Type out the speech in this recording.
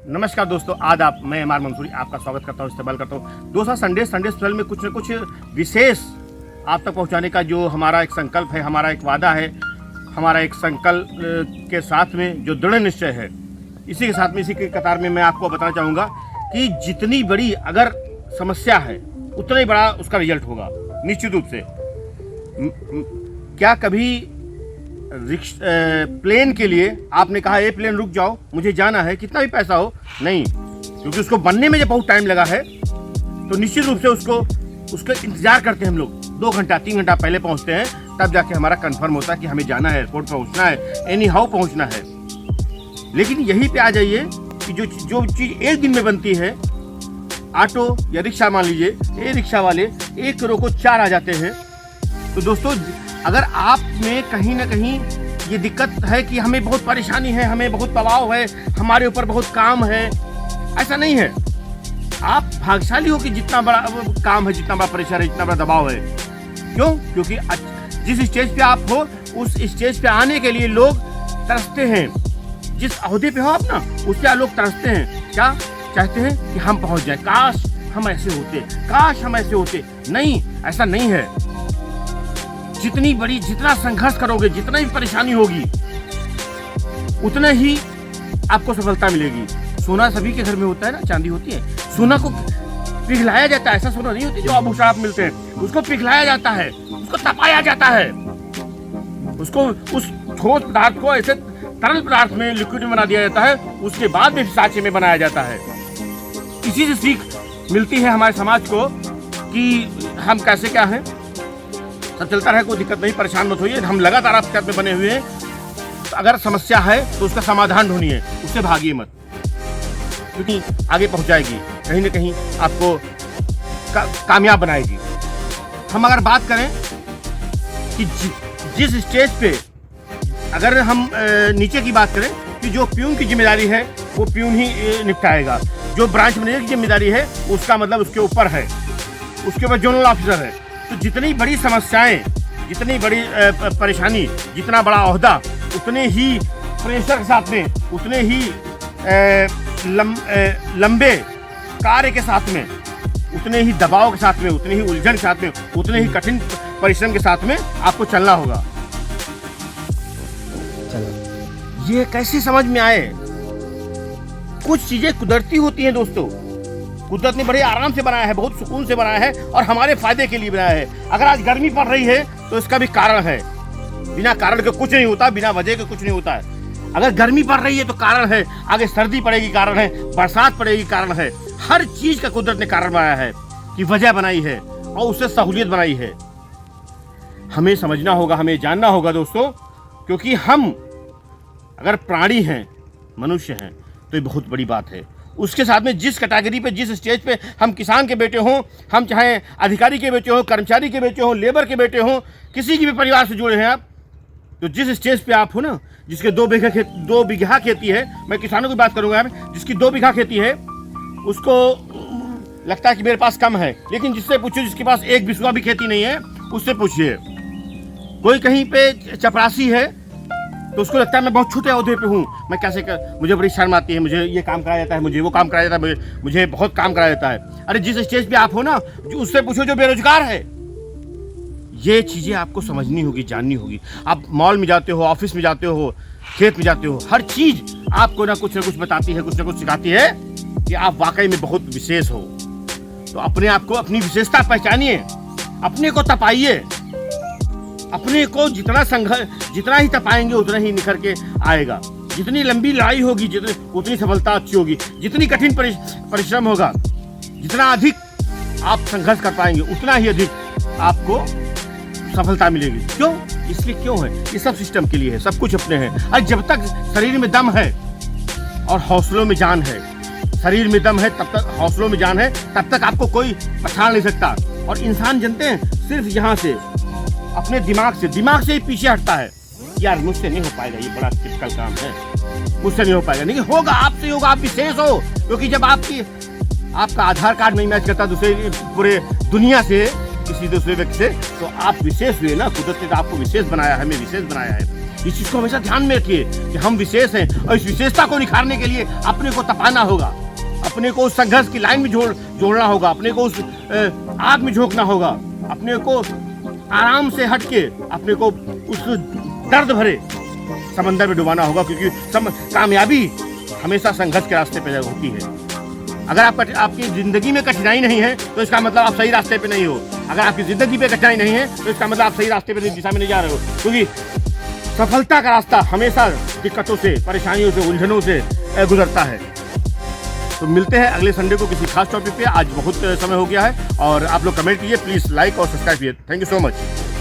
नमस्कार दोस्तों, आदाब। मैं एम आर मंसूरी आपका स्वागत करता हूँ, इस्तेमाल करता हूँ। दोस्तों, संडे स्पेशल में कुछ न कुछ विशेष आप तक पहुँचाने का जो हमारा एक संकल्प है, हमारा एक वादा है, हमारा एक संकल्प के साथ में जो दृढ़ निश्चय है, इसी के साथ में, इसी के कतार में मैं आपको बताना चाहूँगा कि जितनी बड़ी अगर समस्या है उतना ही बड़ा उसका रिजल्ट होगा, निश्चित रूप से। क्या कभी प्लेन के लिए आपने कहा ए प्लेन रुक जाओ, मुझे जाना है, कितना भी पैसा हो? नहीं, क्योंकि उसको बनने में जब बहुत टाइम लगा है तो निश्चित रूप से उसका इंतजार करते हैं हम लोग। 2 घंटा 3 घंटा पहले पहुंचते हैं, तब जाके हमारा कंफर्म होता है कि हमें जाना है, एयरपोर्ट पहुंचना है, एनी हाउ पहुंचना है। लेकिन यहीं पे आ जाइए कि जो चीज़ एक दिन में बनती है, ऑटो या रिक्शा मान लीजिए, ये रिक्शा वाले 1 करोड़ को 4 आ जाते हैं। तो दोस्तों, अगर आप में कहीं ना कहीं ये दिक्कत है कि हमें बहुत परेशानी है, हमें बहुत दबाव है, हमारे ऊपर बहुत काम है, ऐसा नहीं है। आप भाग्यशाली हो कि जितना बड़ा काम है, जितना बड़ा प्रेशर है, जितना बड़ा दबाव है। क्यों? क्योंकि जिस स्टेज पे आप हो, उस स्टेज पे आने के लिए लोग तरसते हैं। जिस अहदे पे हो आप ना, उस पर लोग तरसते हैं। क्या चाहते हैं? कि हम पहुंच जाए, काश हम ऐसे होते, काश हम ऐसे होते। नहीं, ऐसा नहीं है। जितना संघर्ष करोगे, जितना ही परेशानी होगी, उतना ही आपको सफलता मिलेगी। सोना सभी के घर में होता है ना, चांदी होती है। सोना को पिघलाया जाता है, ऐसा सोना नहीं होती जो आभूषण आप मिलते हैं। उसको पिघलाया जाता है, उसको तपाया जाता है, उसको उस ठोस पदार्थ को ऐसे तरल पदार्थ में, लिक्विड में बना दिया जाता है, उसके बाद में सांचे में बनाया जाता है। इसी से सीख मिलती है हमारे समाज को कि हम कैसे क्या हैं। सब चलता रहे, कोई दिक्कत नहीं, परेशान मत होइए, हम लगातार आपके साथ में बने हुए हैं। तो अगर समस्या है तो उसका समाधान ढूंढिए, उससे भागिए मत, क्योंकि आगे पहुंचाएगी, कहीं ना कहीं आपको कामयाब बनाएगी। हम अगर बात करें कि जिस स्टेज पे अगर हम नीचे की बात करें कि जो प्यून की जिम्मेदारी है वो प्यून ही निपटाएगा, जो ब्रांच मैनेजर की जिम्मेदारी है उसका मतलब उसके ऊपर है, उसके ऊपर जोनल ऑफिसर है। तो जितनी बड़ी समस्याएं, जितनी बड़ी परेशानी, जितना बड़ा ओहदा, उतने ही प्रेशर के साथ में, उतने ही लंबे कार्य के साथ में, उतने ही दबाव के साथ में, उतनी ही उलझन के साथ में, उतने ही कठिन परिश्रम के साथ में आपको चलना होगा। चलो, ये कैसे समझ में आए? कुछ चीजें कुदरती होती हैं दोस्तों। कुदरत ने बड़े आराम से बनाया है, बहुत सुकून से बनाया है और हमारे फायदे के लिए बनाया है। अगर आज गर्मी पड़ रही है तो इसका भी कारण है। बिना कारण के कुछ नहीं होता, बिना वजह के कुछ नहीं होता है। अगर गर्मी पड़ रही है तो कारण है, आगे सर्दी पड़ेगी कारण है, बरसात पड़ेगी कारण है। हर चीज का कुदरत ने कारण बनाया है, कि वजह बनाई है और उससे सहूलियत बनाई है। हमें समझना होगा, हमें जानना होगा दोस्तों, क्योंकि हम अगर प्राणी हैं, मनुष्य हैं, तो ये बहुत बड़ी बात है। उसके साथ में जिस कैटेगरी पे, जिस स्टेज पे हम किसान के बेटे हों, हम चाहे अधिकारी के बेटे हों, कर्मचारी के बेटे हों, लेबर के बेटे हों, किसी की भी परिवार से जुड़े हैं आप, तो जिस स्टेज पे आप हो ना, जिसके 2 बीघा खेती है, मैं किसानों की बात करूंगा, जिसकी 2 बीघा खेती है, उसको लगता है कि मेरे पास कम है। लेकिन जिससे पूछिए जिसके पास 1 बिस्वा भी खेती नहीं है, उससे पूछिए। कोई कहीं पे चपरासी है तो उसको लगता है मैं बहुत छोटे ओहदे पे हूँ, मैं कैसे मुझे बड़ी शर्म आती है, मुझे ये काम कराया जाता है, मुझे वो काम कराया जाता है, मुझे बहुत काम कराया जाता है। अरे जिस स्टेज पे आप हो ना, उससे पूछो जो बेरोजगार है। ये चीज़ें आपको समझनी होगी, जाननी होगी। आप मॉल में जाते हो, ऑफिस में जाते हो, खेत में जाते हो, हर चीज़ आपको ना कुछ बताती है, कुछ ना कुछ सिखाती है कि आप वाकई में बहुत विशेष हो। तो अपने आप को, अपनी विशेषता पहचानिए, अपने को तपाइए। अपने को जितना ही तपाएंगे उतना ही निखर के आएगा। जितनी लंबी लड़ाई होगी, उतनी सफलता अच्छी होगी। जितनी कठिन परिश्रम होगा, जितना अधिक आप संघर्ष कर पाएंगे, उतना ही अधिक आपको सफलता मिलेगी। क्यों? इसलिए क्यों है? ये सब सिस्टम के लिए है, सब कुछ अपने हैं। और जब तक शरीर में दम है और हौसलों में जान है, शरीर में दम है तब तक, हौसलों में जान है तब तक आपको कोई पछाड़ नहीं सकता। और इंसान जानते हैं, सिर्फ यहाँ से, अपने दिमाग से ही पीछे हटता है। यार मुझसे नहीं हो पाएगा, ये बड़ा टिपिकल काम है, मुझसे नहीं हो पाएगा। नहीं होगा, आपसे होगा, आप विशेष हो। क्योंकि जब आपका आधार कार्ड नहीं मैच करता दूसरे पूरे दुनिया से, किसी दूसरे व्यक्ति से, तो आप विशेष हुए ना। कुदरत ने आपको विशेष बनाया है, हमें विशेष बनाया है। इस चीज को हमेशा ध्यान में रखिए कि हम विशेष हैं और इस विशेषता को निखारने के लिए अपने को तपाना होगा, अपने को उस संघर्ष की लाइन में जोड़ना होगा, अपने को उस आग में झोंकना होगा, अपने को आराम से हटके अपने को उस दर्द भरे समंदर में डुबाना होगा, क्योंकि कामयाबी हमेशा संघर्ष के रास्ते पे होती है। अगर आपकी जिंदगी में कठिनाई नहीं है तो इसका मतलब आप सही रास्ते पे नहीं हो। अगर आपकी जिंदगी पे कठिनाई नहीं है तो इसका मतलब आप सही रास्ते पे दिशा में नहीं जा रहे हो, क्योंकि सफलता का रास्ता हमेशा दिक्कतों से, परेशानियों से, उलझनों से गुजरता है। तो मिलते हैं अगले संडे को किसी खास टॉपिक पे। आज बहुत समय हो गया है और आप लोग कमेंट कीजिए, प्लीज़ लाइक और सब्सक्राइब कीजिए। Thank you so much.